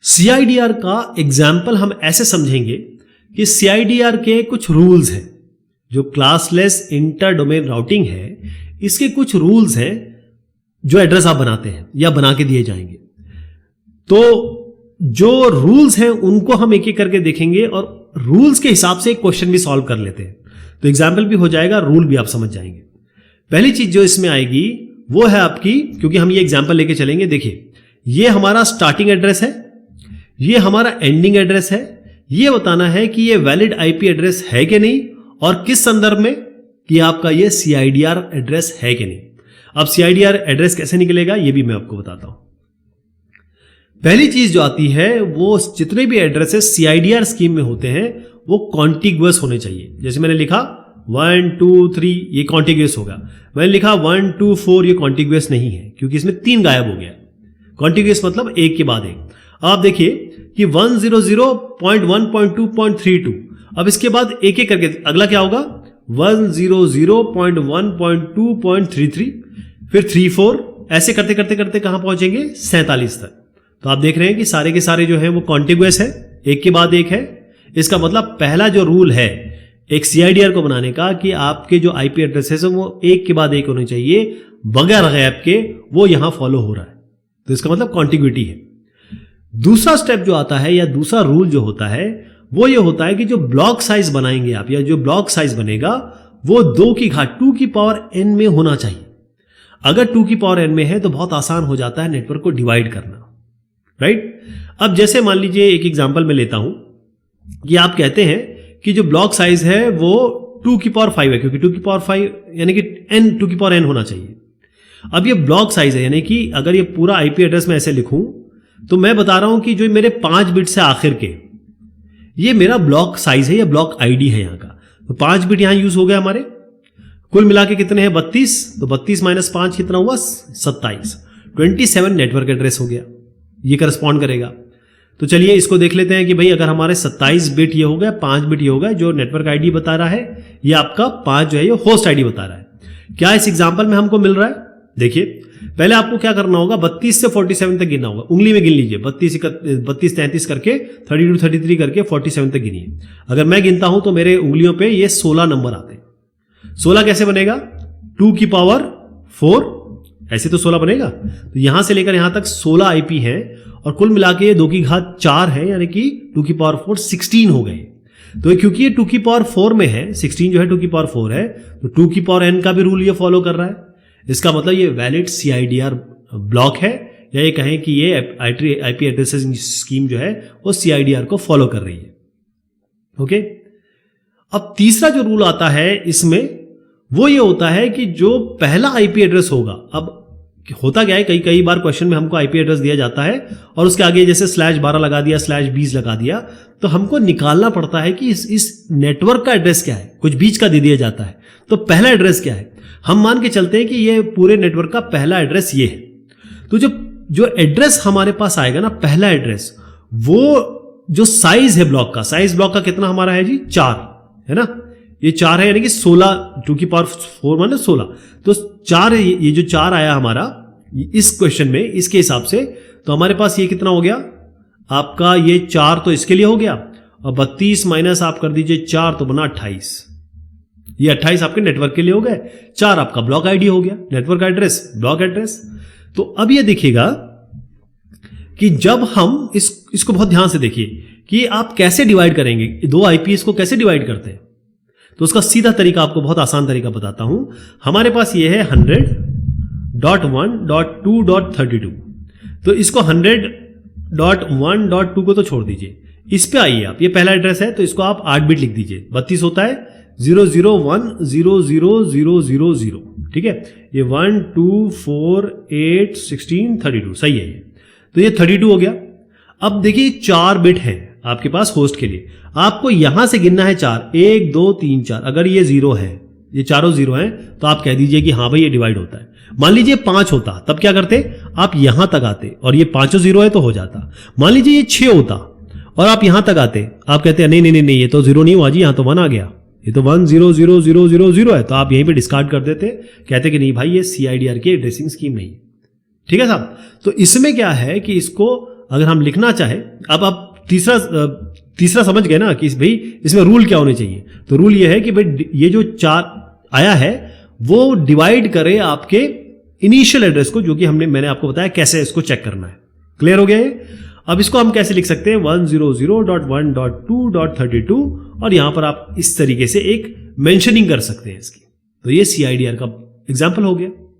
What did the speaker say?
CIDR का example हम ऐसे समझेंगे कि CIDR के कुछ रूल्स हैं, जो क्लासलेस इंटर डोमेन राउटिंग है, इसके कुछ रूल्स हैं जो एड्रेस आप बनाते हैं या बना के दिए जाएंगे। तो जो रूल्स हैं उनको हम एक एक करके देखेंगे और रूल्स के हिसाब से एक क्वेश्चन भी सॉल्व कर लेते हैं, तो एग्जाम्पल भी हो जाएगा, रूल भी आप समझ जाएंगे। पहली चीज जो इसमें आएगी वो है आपकी, क्योंकि हम ये एग्जाम्पल लेके चलेंगे, देखिए ये हमारा स्टार्टिंग एड्रेस है, ये हमारा एंडिंग एड्रेस है, ये बताना है कि ये वैलिड आईपी एड्रेस है कि नहीं और किस संदर्भ में, कि आपका ये CIDR एड्रेस है कि नहीं। अब CIDR एड्रेस कैसे निकलेगा ये भी मैं आपको बताता हूं। पहली चीज जो आती है वो जितने भी एड्रेसेस CIDR स्कीम में होते हैं वो कॉन्टिग्युअस होने चाहिए। जैसे मैंने लिखा 1 2 3 ये कॉन्टिग्युअस होगा, मैंने लिखा 1 2 4 ये कॉन्टिग्युअस नहीं है क्योंकि इसमें 3 गायब हो गया। कॉन्टिग्युअस मतलब एक के बाद एक। आप देखिए कि 100.1.2.32, अब इसके बाद एक एक करके अगला क्या होगा 100.1.2.33, फिर 34, ऐसे करते करते करते कहां पहुंचेंगे 47 तक। तो आप देख रहे हैं कि सारे के सारे जो है वो कॉन्टिग्युअस है, एक के बाद एक है। इसका मतलब पहला जो रूल है एक CIDR को बनाने का कि आपके जो आईपी एड्रेसेस है वो एक के बाद एक होने चाहिए बगैर गैप के, वो यहां फॉलो हो रहा है, तो इसका मतलब कॉन्टिग्यूटी है। दूसरा स्टेप जो आता है या दूसरा रूल जो होता है वो ये होता है कि जो ब्लॉक साइज बनाएंगे आप, या जो ब्लॉक साइज बनेगा वो 2 की घात 2 की पावर n में होना चाहिए। अगर 2 की पावर n में है तो बहुत आसान हो जाता है नेटवर्क को डिवाइड करना, राइट। अब जैसे मान लीजिए एक एग्जांपल में लेता हूं कि आप कहते हैं कि जो ब्लॉक साइज है वो 2 की पावर 5 है, क्योंकि 2 की पावर 5 यानी कि n 2 की पावर n होना चाहिए। अब ये ब्लॉक साइज है, यानी कि अगर ये पूरा आईपी एड्रेस में ऐसे लिखूं तो मैं बता रहा हूं कि जो मेरे 5 बिट से आखिर के, ये मेरा ब्लॉक साइज है या ब्लॉक आईडी है यहाँ का। तो 5 बिट यहां यूज हो गया हमारे, कुल मिला के कितने हैं 32, तो 32 - 5 कितना हुआ 27, 27 नेटवर्क एड्रेस हो गया, ये करस्पॉन्ड करेगा। तो चलिए इसको देख लेते हैं कि भाई अगर हमारे 27 बिट ये हो गया, 5 बिट ये हो गया, जो नेटवर्क आईडी बता रहा है ये आपका 5 जो है ये होस्ट आईडी बता रहा है। क्या इस एग्जांपल में हमको मिल रहा है? देखिए पहले आपको क्या करना होगा, 32 से 47 तक गिनना होगा, उंगली में गिन लीजिए, 32 33 करके 32 33 करके 47 तक गिनिए। अगर मैं गिनता हूं तो मेरे उंगलियों पे ये 16 नंबर आते हैं। 16 कैसे बनेगा 2 की पावर 4, ऐसे तो 16 बनेगा। तो यहां से लेकर यहां तक 16 आईपी है और कुल मिला के 2 की घात 4 है, यानी कि 2 की पावर 4 16 हो गए। तो क्योंकि ये 2 की पावर 4 में है, 16 जो है 2 की पावर 4 है, तो 2 की पावर n का भी रूल ये फॉलो कर रहा है। इसका मतलब ये वैलिड CIDR ब्लॉक है, या ये कहें कि ये आईपी एड्रेसिंग स्कीम जो है वो CIDR को फॉलो कर रही है। ओके, अब तीसरा जो रूल आता है इसमें वो ये होता है कि जो पहला आईपी एड्रेस होगा, अब होता क्या है कई बार क्वेश्चन में हमको आईपी एड्रेस दिया जाता है और उसके आगे जैसे /12 लगा दिया, /20 लगा दिया, तो हमको निकालना पड़ता है कि इस नेटवर्क का एड्रेस क्या है, कुछ बीच का दे दिया जाता है। तो पहला एड्रेस क्या है, हम मान के चलते हैं कि ये पूरे नेटवर्क का पहला एड्रेस ये है। तो जो एड्रेस हमारे पास आएगा ना, पहला एड्रेस, वो जो साइज है ब्लॉक का, साइज ब्लॉक का कितना हमारा है जी 4 है ना, ये 4 है, यानी कि 16, 2 की पावर 4 माने 16, तो 4 है, ये जो 4 आया हमारा इस क्वेश्चन में, इसके हिसाब से तो हमारे पास ये कितना हो गया आपका, ये 4 तो इसके लिए हो गया, और 32 माइनस आप कर दीजिए 4 तो बना 28, ये 28 आपके नेटवर्क के लिए हो गए, 4 आपका ब्लॉक आईडी हो गया, नेटवर्क एड्रेस ब्लॉक एड्रेस। तो अब ये देखिएगा कि जब हम इसको बहुत ध्यान से देखिए कि आप कैसे डिवाइड करेंगे, 2 आईपीएस को कैसे डिवाइड करते हैं। तो उसका सीधा तरीका आपको बहुत आसान तरीका बताता हूं। हमारे पास ये है 100.1.2.32, तो इसको 100.1.2 को तो छोड़ दीजिए, इस पे आइए आप, ये पहला एड्रेस है तो इसको आप 8 बिट लिख दीजिए, 32 होता है 0010000, ठीक है, ये 1 2 4 8 16 32 सही है ये, तो ये 32 हो गया। अब देखिए 4 बिट है आपके पास होस्ट के लिए, आपको यहां से गिनना है 4, 1 2 3 4, अगर ये 0 है, ये चारों 0 हैं, तो आप कह दीजिए कि हाँ भाई ये डिवाइड होता है। मान लीजिए 5 होता, तब क्या करते, आप यहां तक आते और ये 5 0 है तो हो जाता। मान लीजिए ये 6 होता और आप यहां तक आते, आप कहते हैं नहीं नहीं नहीं ये तो 0 नहीं हुआ जी, यहां तो 1 आ गया, ये तो 1 0 0 0 0 0 है, तो आप यहीं पे डिस्कार्ड कर देते, कहते कि नहीं भाई ये CIDR की एड्रेसिंग स्कीम नहीं है, ठीक है साहब। तो इसमें क्या है कि इसको अगर हम लिखना चाहे, अब आप तीसरा समझ गए ना कि भाई इसमें रूल क्या होने चाहिए। तो रूल ये है कि भाई ये जो 4 आया है वो डिवाइड करे आपके इनिशियल एड्रेस को, जो कि मैंने आपको बताया कैसे इसको चेक करना है। क्लियर हो गया ये? अब इसको हम कैसे लिख सकते हैं, 100.1.2.32 और यहां पर आप इस तरीके से एक मेंशनिंग कर सकते हैं इसकी। तो ये CIDR का एग्जाम्पल हो गया।